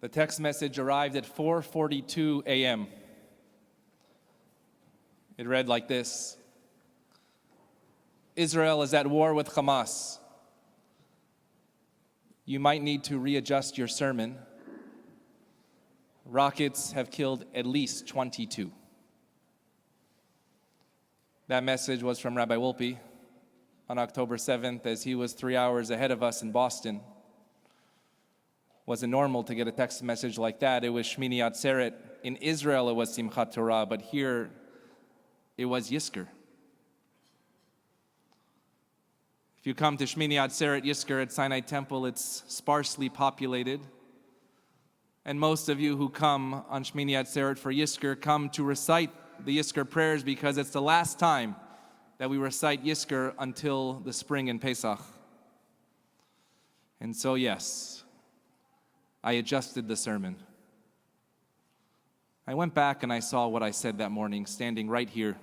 The text message arrived at 4:42 a.m. It read like this: Israel is at war with Hamas. You might need to readjust your sermon. Rockets have killed at least 22. That message was from Rabbi Wolpe on October 7th, as he was 3 hours ahead of us in Boston. Wasn't normal to get a text message like that. It was Shmini Atzeret. In Israel, it was Simchat Torah, but here it was Yizkor. If you come to Shmini Atzeret Yizkor at Sinai Temple, it's sparsely populated. And most of you who come on Shmini Atzeret for Yizkor come to recite the Yizkor prayers because it's the last time that we recite Yizkor until the spring in Pesach. And so, yes, I adjusted the sermon. I went back and I saw what I said that morning, standing right here.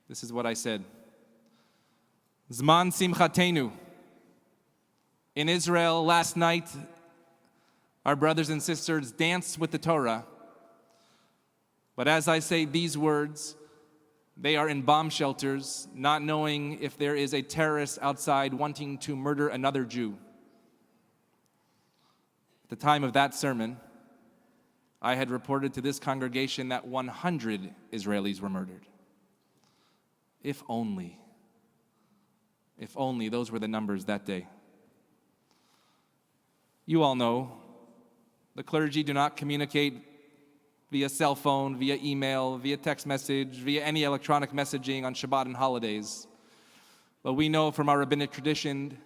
This is what I said. Zman Simchatenu. In Israel last night, our brothers and sisters danced with the Torah. But as I say these words, they are in bomb shelters, not knowing if there is a terrorist outside wanting to murder another Jew. At the time of that sermon, I had reported to this congregation that 100 Israelis were murdered. If only those were the numbers that day. You all know the clergy do not communicate via cell phone, via email, via text message, via any electronic messaging on Shabbat and holidays. But we know from our rabbinic tradition,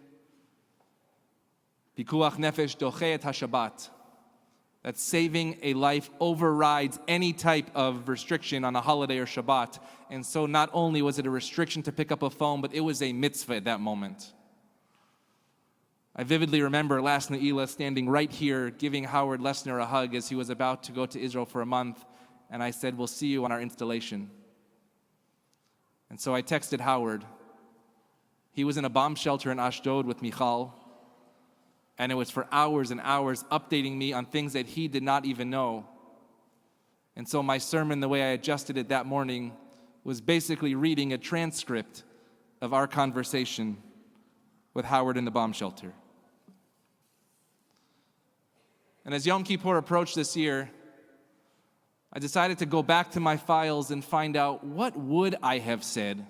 Pikuach nefesh doche et haShabbat, that saving a life overrides any type of restriction on a holiday or Shabbat. And so not only was it a restriction to pick up a phone, but it was a mitzvah at that moment. I vividly remember last Ne'ilah standing right here, giving Howard Lessner a hug as he was about to go to Israel for a month, and I said, we'll see you on our installation. And so I texted Howard. He was in a bomb shelter in Ashdod with Michal, and it was for hours and hours updating me on things that he did not even know. And so my sermon, the way I adjusted it that morning, was basically reading a transcript of our conversation with Howard in the bomb shelter. And as Yom Kippur approached this year, I decided to go back to my files and find out what would I have said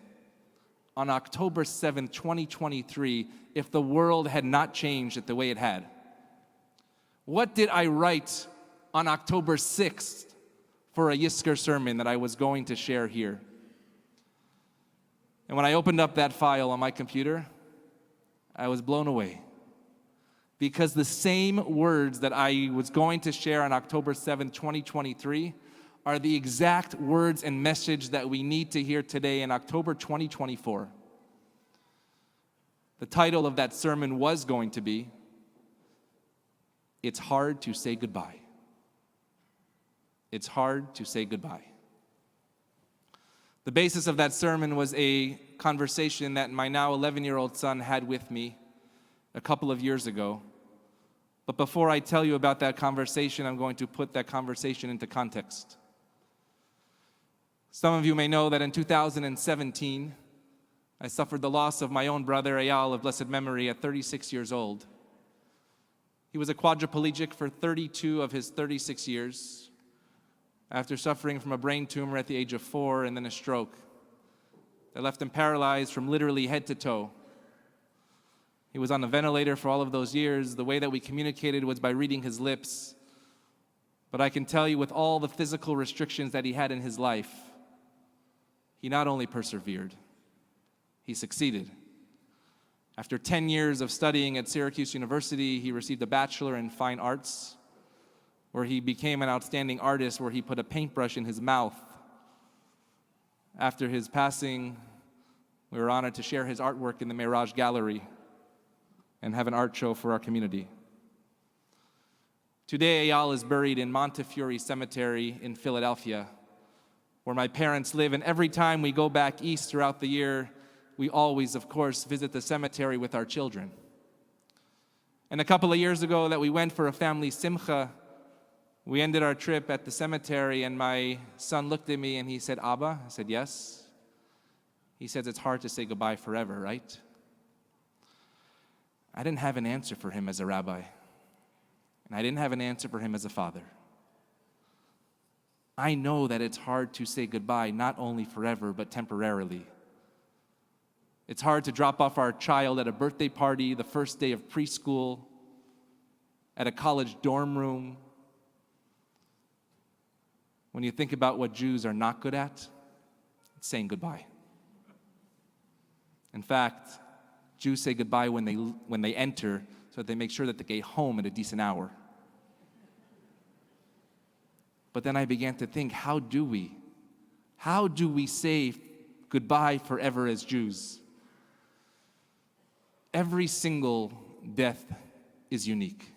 on October 7th, 2023, if the world had not changed it the way it had. What did I write on October 6th for a Yizkor sermon that I was going to share here? And when I opened up that file on my computer, I was blown away. Because the same words that I was going to share on October 7th, 2023, are the exact words and message that we need to hear today in October 2024. The title of that sermon was going to be, It's Hard to Say Goodbye. It's hard to say goodbye. The basis of that sermon was a conversation that my now 11-year-old son had with me a couple of years ago. But before I tell you about that conversation, I'm going to put that conversation into context. Some of you may know that in 2017, I suffered the loss of my own brother, Eyal, of blessed memory, at 36 years old. He was a quadriplegic for 32 of his 36 years, after suffering from a brain tumor at the age of 4 and then a stroke that left him paralyzed from literally head to toe. He was on a ventilator for all of those years. The way that we communicated was by reading his lips. But I can tell you, with all the physical restrictions that he had in his life, he not only persevered, he succeeded. After 10 years of studying at Syracuse University, he received a bachelor in fine arts, where he became an outstanding artist, where he put a paintbrush in his mouth. After his passing, we were honored to share his artwork in the Mirage Gallery and have an art show for our community. Today, Eyal is buried in Montefiore Cemetery in Philadelphia, where my parents live, and every time we go back east throughout the year, we always, of course, visit the cemetery with our children. And a couple of years ago that we went for a family simcha, we ended our trip at the cemetery, and my son looked at me and he said, "Abba?" I said, "Yes." He says, "It's hard to say goodbye forever, right?" I didn't have an answer for him as a rabbi, and I didn't have an answer for him as a father. I know that it's hard to say goodbye, not only forever, but temporarily. It's hard to drop off our child at a birthday party, the first day of preschool, at a college dorm room. When you think about what Jews are not good at, it's saying goodbye. In fact, Jews say goodbye when they enter, so that they make sure that they get home at a decent hour. But then I began to think, how do we say goodbye forever as Jews? Every single death is unique.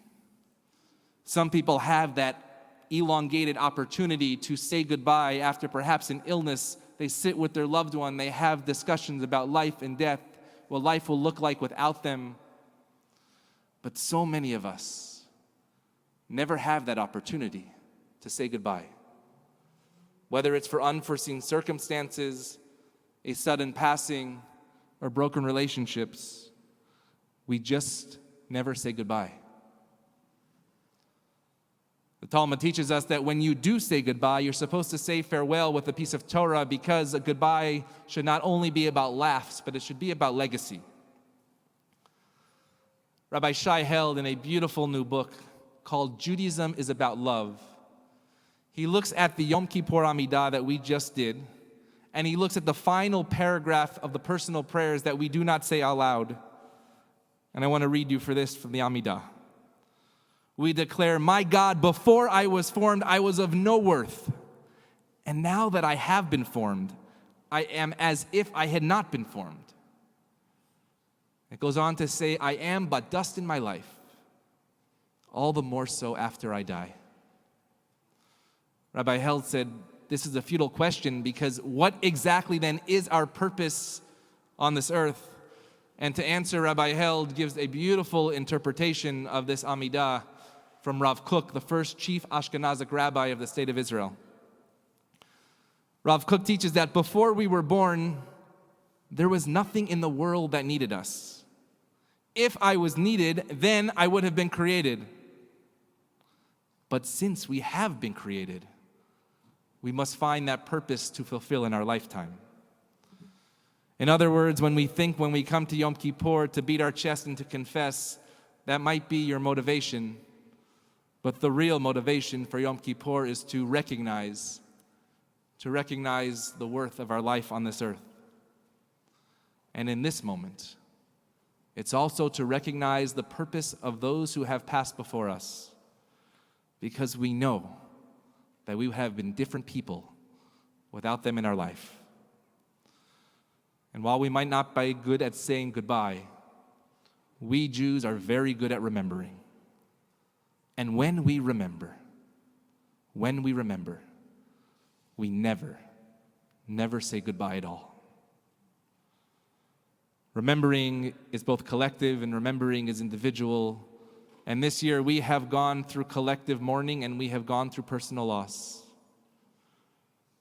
Some people have that elongated opportunity to say goodbye after perhaps an illness. They sit with their loved one, they have discussions about life and death, what life will look like without them. But so many of us never have that opportunity to say goodbye. Whether it's for unforeseen circumstances, a sudden passing, or broken relationships, we just never say goodbye. The Talmud teaches us that when you do say goodbye, you're supposed to say farewell with a piece of Torah, because a goodbye should not only be about laughs, but it should be about legacy. Rabbi Shai held in a beautiful new book called Judaism is About Love. He looks at the Yom Kippur Amidah that we just did, and he looks at the final paragraph of the personal prayers that we do not say out loud. And I want to read you for this from the Amidah. We declare, "My God, before I was formed, I was of no worth. And now that I have been formed, I am as if I had not been formed." It goes on to say, "I am but dust in my life, all the more so after I die." Rabbi Held said, this is a futile question, because what exactly then is our purpose on this earth? And to answer, Rabbi Held gives a beautiful interpretation of this Amidah from Rav Kook, the first chief Ashkenazic rabbi of the state of Israel. Rav Kook teaches that before we were born, there was nothing in the world that needed us. If I was needed, then I would have been created. But since we have been created, we must find that purpose to fulfill in our lifetime. In other words, when we come to Yom Kippur to beat our chest and to confess, that might be your motivation. But the real motivation for Yom Kippur is to recognize the worth of our life on this earth. And in this moment, it's also to recognize the purpose of those who have passed before us, because we know that we would have been different people without them in our life. And while we might not be good at saying goodbye, we Jews are very good at remembering. And when we remember, we never say goodbye at all. Remembering is both collective and remembering is individual. And this year we have gone through collective mourning and we have gone through personal loss.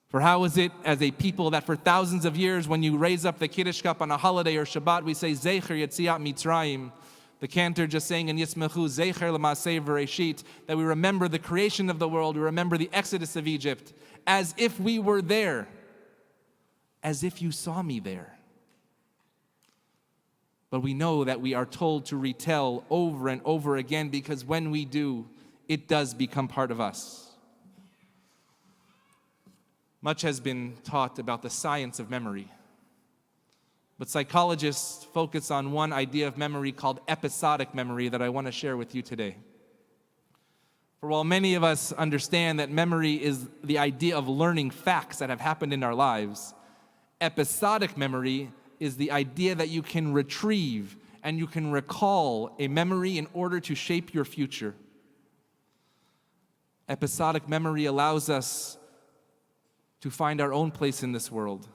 For how is it as a people that for thousands of years, when you raise up the Kiddush cup on a holiday or Shabbat, we say Ziegler Yetziat Mitzrayim, the cantor just saying in Yismechu Ziegler L'Maaseh V'Reishit, that we remember the creation of the world, we remember the exodus of Egypt, as if we were there, as if you saw me there. But we know that we are told to retell over and over again, because when we do, it does become part of us. Much has been taught about the science of memory. But psychologists focus on one idea of memory called episodic memory that I want to share with you today. For while many of us understand that memory is the idea of learning facts that have happened in our lives, episodic memory is the idea that you can retrieve and you can recall a memory in order to shape your future. Episodic memory allows us to find our own place in this world.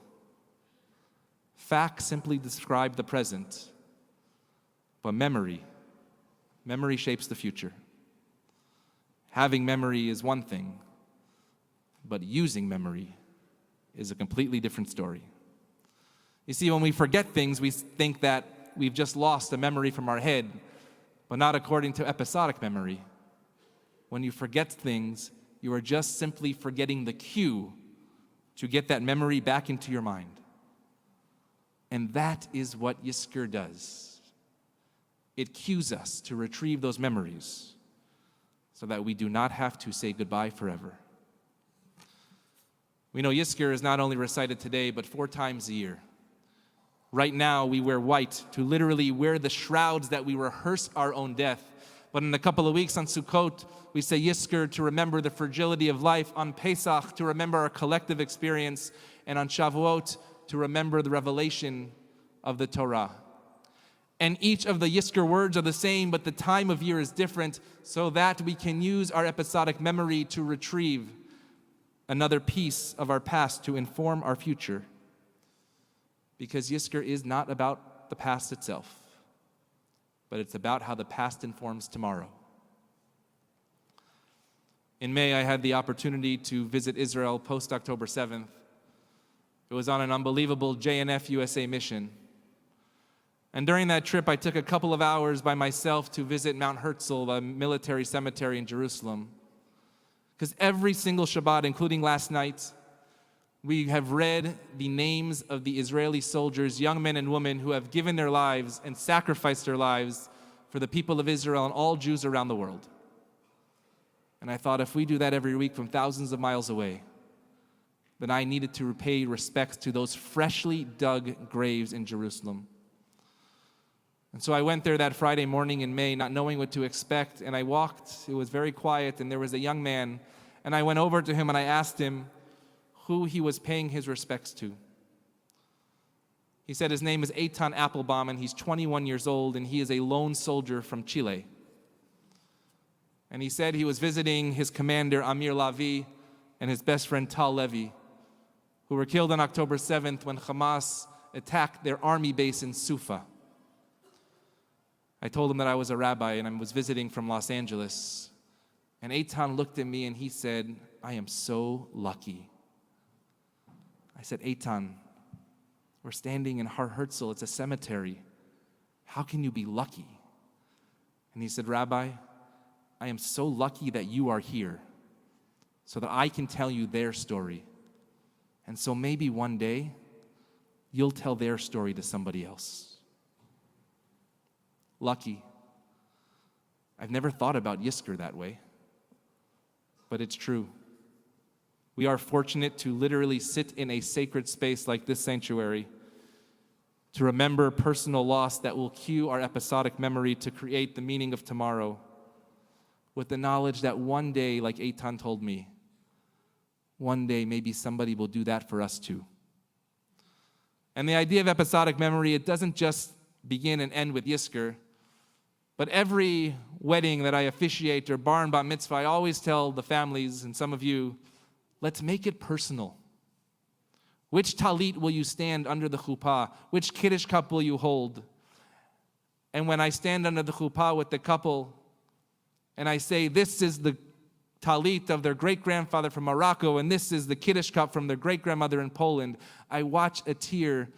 Facts simply describe the present, but memory Memory shapes the future. Having memory is one thing, but using memory is a completely different story. You see, when we forget things, we think that we've just lost a memory from our head, but not according to episodic memory. When you forget things, you are just simply forgetting the cue to get that memory back into your mind. And that is what Yizkor does. It cues us to retrieve those memories so that we do not have to say goodbye forever. We know Yizkor is not only recited today, but 4 times a year. Right now, we wear white to literally wear the shrouds that we rehearse our own death. But in a couple of weeks on Sukkot, we say Yizkor to remember the fragility of life, on Pesach to remember our collective experience, and on Shavuot to remember the revelation of the Torah. And each of the Yizkor words are the same, but the time of year is different, so that we can use our episodic memory to retrieve another piece of our past to inform our future. Because Yizkor is not about the past itself, but it's about how the past informs tomorrow. In May, I had the opportunity to visit Israel post-October 7th. It was on an unbelievable JNF USA mission. And during that trip, I took a couple of hours by myself to visit Mount Herzl, a military cemetery in Jerusalem. Because every single Shabbat, including last night, we have read the names of the Israeli soldiers, young men and women, who have given their lives and sacrificed their lives for the people of Israel and all Jews around the world. And I thought, if we do that every week from thousands of miles away, then I needed to pay respects to those freshly dug graves in Jerusalem. And so I went there that Friday morning in May, not knowing what to expect, and I walked. It was very quiet, and there was a young man, and I went over to him and I asked him who he was paying his respects to. He said his name is Eitan Applebaum, and he's 21 years old, and he is a lone soldier from Chile. And he said he was visiting his commander, Amir Lavi, and his best friend, Tal Levy, who were killed on October 7th when Hamas attacked their army base in Sufa. I told him that I was a rabbi and I was visiting from Los Angeles. And Eitan looked at me and he said, "I am so lucky." I said, "Eitan, we're standing in Har Herzl. It's a cemetery. How can you be lucky?" And he said, "Rabbi, I am so lucky that you are here so that I can tell you their story. And so maybe one day you'll tell their story to somebody else." Lucky. I've never thought about Yizkor that way, but it's true. We are fortunate to literally sit in a sacred space like this sanctuary to remember personal loss that will cue our episodic memory to create the meaning of tomorrow, with the knowledge that one day, like Eitan told me, one day maybe somebody will do that for us too. And the idea of episodic memory, it doesn't just begin and end with Yizkor, but every wedding that I officiate or bar and bat mitzvah, I always tell the families and some of you, let's make it personal. Which talit will you stand under the chuppah? Which kiddush cup will you hold? And when I stand under the chuppah with the couple and I say, this is the talit of their great-grandfather from Morocco and this is the kiddush cup from their great-grandmother in Poland, I watch a tear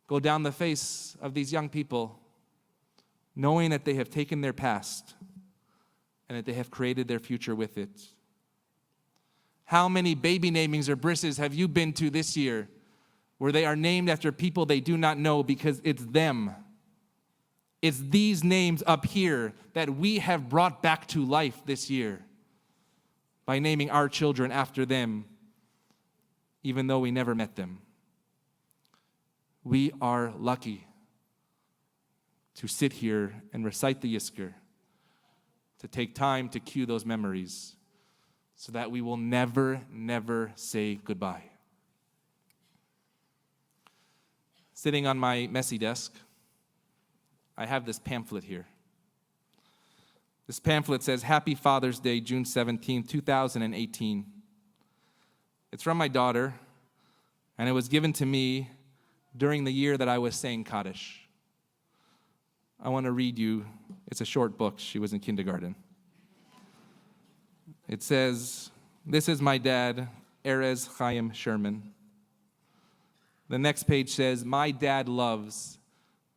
go down the face of these young people, knowing that they have taken their past and that they have created their future with it. How many baby namings or brises have you been to this year where they are named after people they do not know because it's them? It's these names up here that we have brought back to life this year by naming our children after them, even though we never met them. We are lucky to sit here and recite the Yizkor, to take time to cue those memories so that we will never, never say goodbye. Sitting on my messy desk, I have this pamphlet here. This pamphlet says, Happy Father's Day, June 17, 2018. It's from my daughter, and it was given to me during the year that I was saying Kaddish. I want to read you. It's a short book. She was in kindergarten. It says, "This is my dad, Erez Sherman." The next page says, "My dad loves,"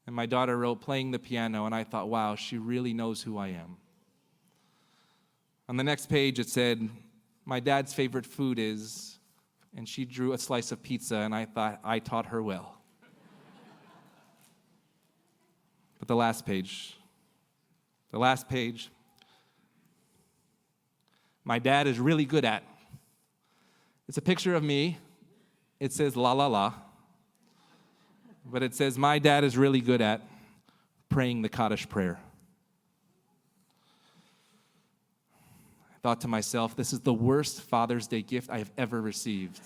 and my daughter wrote, "playing the piano," and I thought, wow, she really knows who I am. On the next page, it said, "My dad's favorite food is," and she drew a slice of pizza, and I thought, I taught her well. But the last page, "My dad is really good at." It's a picture of me. It says la la la. But it says, "My dad is really good at praying the Kaddish prayer." I thought to myself, this is the worst Father's Day gift I have ever received.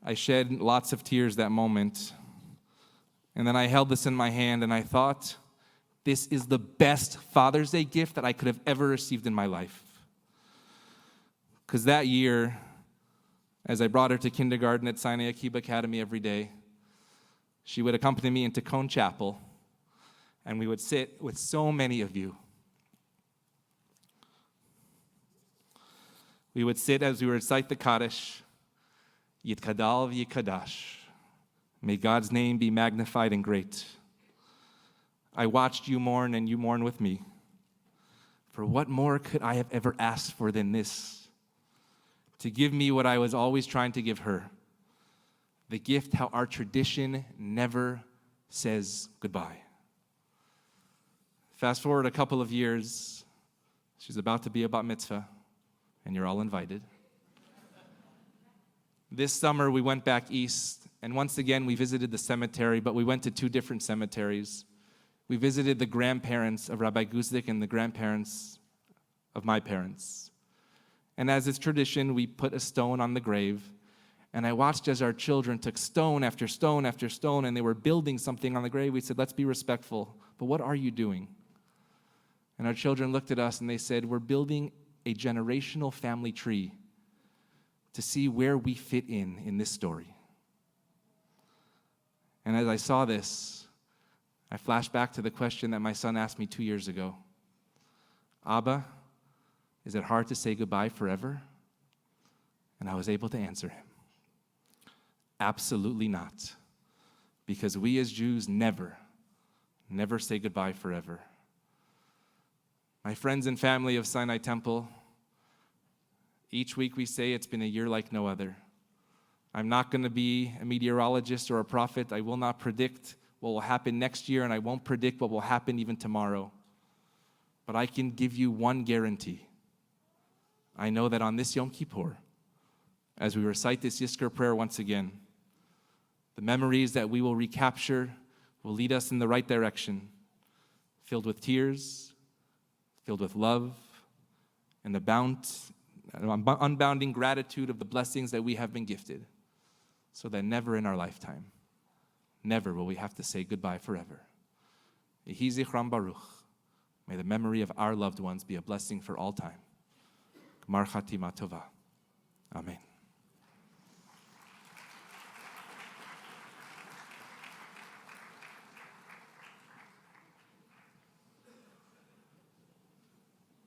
I shed lots of tears that moment. And then I held this in my hand and I thought, this is the best Father's Day gift that I could have ever received in my life. Because that year, as I brought her to kindergarten at Sinai Akiba Academy every day, she would accompany me into Cone Chapel, and we would sit with so many of you. We would sit as we would recite the Kaddish, Yitkadal v'Yikadash. May God's name be magnified and great. I watched you mourn, and you mourn with me. For what more could I have ever asked for than this? To give me what I was always trying to give her. The gift how our tradition never says goodbye. Fast forward a couple of years, she's about to be a bat mitzvah, and you're all invited. This summer, we went back east, and once again, we visited the cemetery, but we went to two different cemeteries. We visited the grandparents of Rabbi Guzdik and the grandparents of my parents. And as is tradition, we put a stone on the grave, and I watched as our children took stone after stone after stone, and they were building something on the grave. We said, let's be respectful, but what are you doing? And our children looked at us and they said, we're building a generational family tree to see where we fit in this story. And as I saw this, I flashed back to the question that my son asked me 2 years ago. Abba, is it hard to say goodbye forever? And I was able to answer him. Absolutely not. Because we as Jews never say goodbye forever. My friends and family of Sinai Temple, each week we say it's been a year like no other. I'm not going to be a meteorologist or a prophet. I will not predict what will happen next year, and I won't predict what will happen even tomorrow. But I can give you one guarantee. I know that on this Yom Kippur, as we recite this Yizkor prayer once again, the memories that we will recapture will lead us in the right direction, filled with tears, filled with love, and the unbounding gratitude of the blessings that we have been gifted, so that never in our lifetime, never will we have to say goodbye forever. Yehi zichram baruch. May the memory of our loved ones be a blessing for all time. Gmar chatima tova. Amen.